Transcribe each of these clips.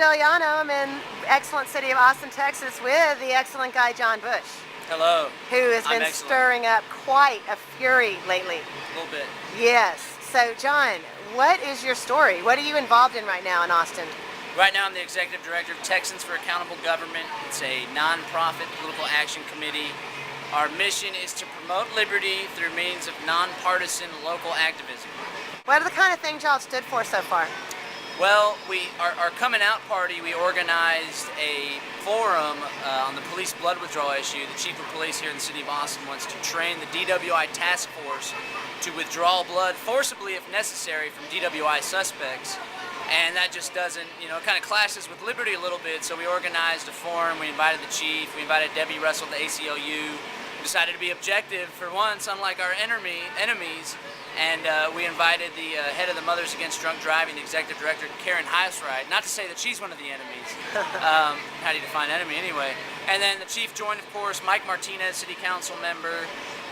Italiano. I'm in excellent city of Austin, Texas with the excellent guy John Bush, Hello. who has been stirring up quite a fury lately. A little bit. Yes. So John, what is your story? What are you involved in right now in Austin? Right now I'm the executive director of Texans for Accountable Government. It's a non-profit political action committee. Our mission is to promote liberty through means of nonpartisan local activism. What are the kind of things y'all stood for so far? Well, our coming out party, we organized a forum on the police blood withdrawal issue. The chief of police here in the city of Austin wants to train the DWI task force to withdraw blood forcibly if necessary from DWI suspects. And that just doesn't, kind of clashes with liberty a little bit. So we organized a forum, we invited the chief, we invited Debbie Russell, the ACLU. We decided to be objective for once, unlike our enemies. And we invited the head of the Mothers Against Drunk Driving, the executive director, Karen Heisride. Not to say that she's one of the enemies. How do you define enemy anyway? And then the chief joined, of course, Mike Martinez, city council member,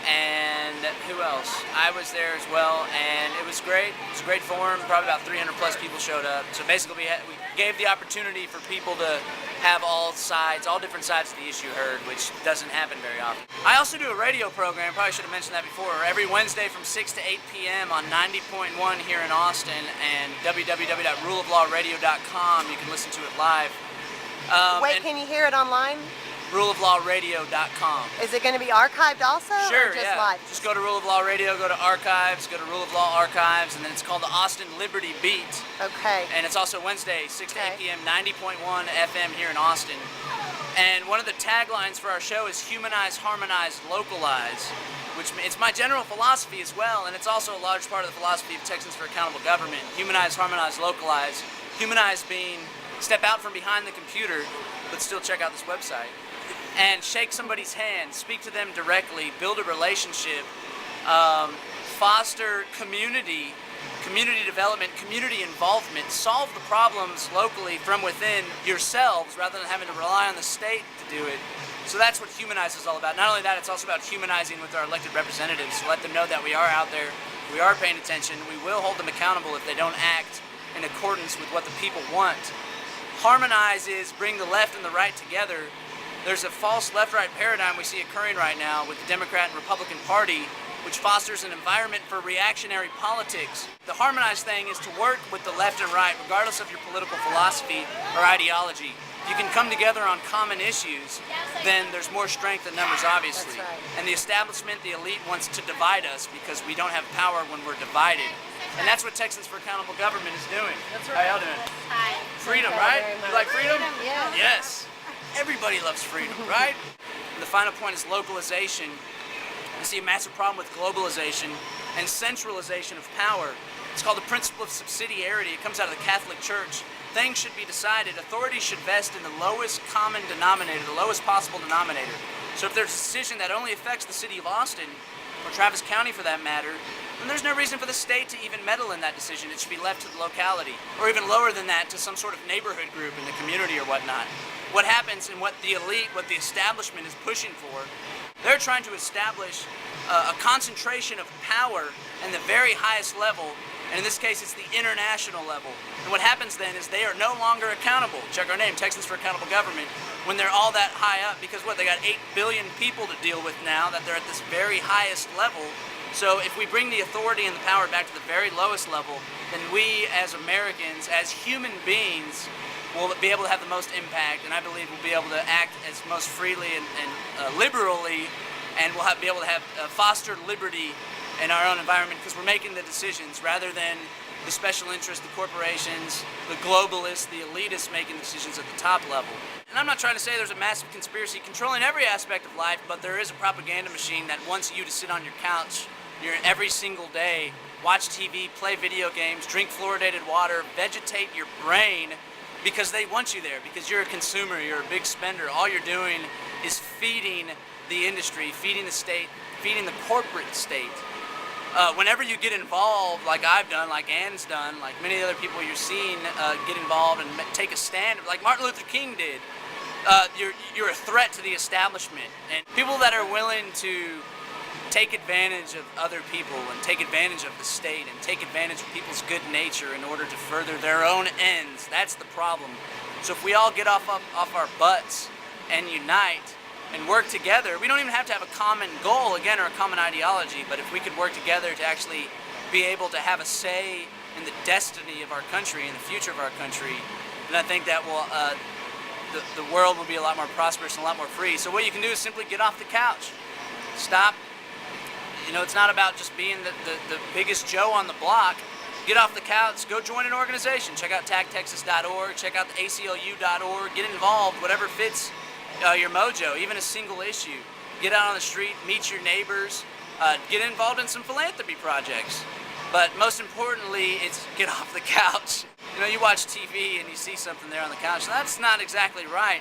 and who else? I was there as well, and it was great. It was a great forum. Probably about 300 plus people showed up. So basically, we gave the opportunity for people to have all different sides of the issue heard, which doesn't happen very often. I also do a radio program. Probably should have mentioned that before. Every Wednesday from 6 to 8 p.m. on 90.1 here in Austin, and www.ruleoflawradio.com. You can listen to it live. Wait, can you hear it online? ruleoflawradio.com. Is it going to be archived also? Sure, or just yeah. live? Just go to Rule of Law Radio, go to Archives, go to Rule of Law Archives, and then it's called the Austin Liberty Beat. Okay. And it's also Wednesday, 6 to 8 p.m., 90.1 FM here in Austin. And one of the taglines for our show is humanize, harmonize, localize, which it's my general philosophy as well, and it's also a large part of the philosophy of Texans for Accountable Government. Humanize, harmonize, localize. Humanize being step out from behind the computer, but still check out this website. And shake somebody's hand, speak to them directly, build a relationship, foster community development, community involvement, solve the problems locally from within yourselves rather than having to rely on the state to do it. So that's what Humanize is all about. Not only that, it's also about humanizing with our elected representatives to let them know that we are out there, we are paying attention, we will hold them accountable if they don't act in accordance with what the people want. Harmonize is bring the left and the right together. There's a false left-right paradigm we see occurring right now with the Democrat and Republican Party, which fosters an environment for reactionary politics. The harmonize thing is to work with the left and right, regardless of your political philosophy or ideology. If you can come together on common issues, then there's more strength in numbers, obviously. That's right. And the establishment, the elite, wants to divide us because we don't have power when we're divided. And that's what Texans for Accountable Government is doing. That's right. How y'all doing? Hi. Freedom, Thank right? you very You like freedom? Yeah. Yes. Everybody loves freedom, right? And the final point is localization. I see a massive problem with globalization and centralization of power. It's called the principle of subsidiarity. It comes out of the Catholic Church. Things should be decided. Authority should vest in the lowest common denominator, the lowest possible denominator. So if there's a decision that only affects the city of Austin, or Travis County for that matter, then there's no reason for the state to even meddle in that decision. It should be left to the locality, or even lower than that, to some sort of neighborhood group in the community or whatnot. What happens and what the elite, what the establishment is pushing for, they're trying to establish a concentration of power in the very highest level, and in this case it's the international level. And what happens then is they are no longer accountable. Check our name, Texans for Accountable Government, when they're all that high up, because what, they got 8 billion people to deal with now that they're at this very highest level. So if we bring the authority and the power back to the very lowest level, then we as Americans, as human beings, will be able to have the most impact, and I believe we'll be able to act as most freely and liberally, and we'll be able to have foster liberty in our own environment because we're making the decisions rather than the special interests, the corporations, the globalists, the elitists making decisions at the top level. And I'm not trying to say there's a massive conspiracy controlling every aspect of life, but there is a propaganda machine that wants you to sit on your couch every single day, watch TV, play video games, drink fluoridated water, vegetate your brain, because they want you there, because you're a consumer, you're a big spender. All you're doing is feeding the industry, feeding the state, feeding the corporate state. Whenever you get involved, like I've done, like Ann's done, like many other people you're seeing get involved and take a stand, like Martin Luther King did, you're a threat to the establishment. And people that are willing to take advantage of other people and take advantage of the state and take advantage of people's good nature in order to further their own ends. That's the problem. So if we all get off our butts and unite and work together, we don't even have to have a common goal, again, or a common ideology, but if we could work together to actually be able to have a say in the destiny of our country and the future of our country, then I think that will the world will be a lot more prosperous and a lot more free. So what you can do is simply get off the couch. Stop. You know, it's not about just being the biggest Joe on the block. Get off the couch, go join an organization. Check out tagtexas.org, check out the ACLU.org, get involved, whatever fits your mojo, even a single issue. Get out on the street, meet your neighbors, get involved in some philanthropy projects. But most importantly, it's get off the couch. You know, you watch TV and you see something there on the couch. That's not exactly right.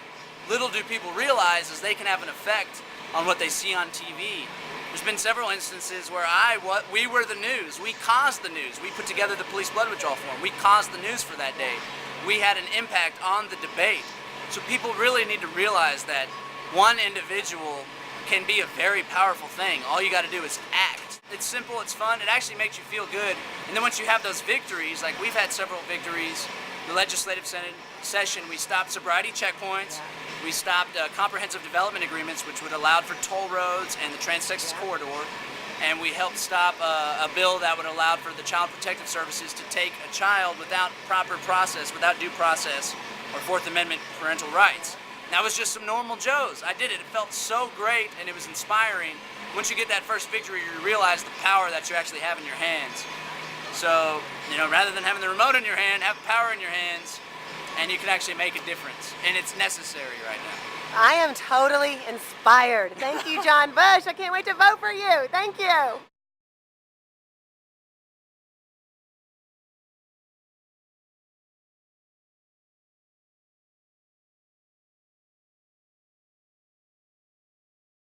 Little do people realize is they can have an effect on what they see on TV. There's been several instances where we were the news. We caused the news. We put together the police blood withdrawal form. We caused the news for that day. We had an impact on the debate. So people really need to realize that one individual can be a very powerful thing. All you got to do is act. It's simple, it's fun, it actually makes you feel good. And then once you have those victories, like we've had several victories, the legislative session, we stopped sobriety checkpoints, we stopped comprehensive development agreements, which would allow for toll roads and the Trans-Texas Corridor, and we helped stop a bill that would allow for the Child Protective Services to take a child without proper process, without due process, or Fourth Amendment parental rights. That was just some normal Joes. I did it. It felt so great, and it was inspiring. Once you get that first victory, you realize the power that you actually have in your hands. So, you know, rather than having the remote in your hand, have power in your hands, and you can actually make a difference. And it's necessary right now. I am totally inspired. Thank you, John Bush. I can't wait to vote for you. Thank you.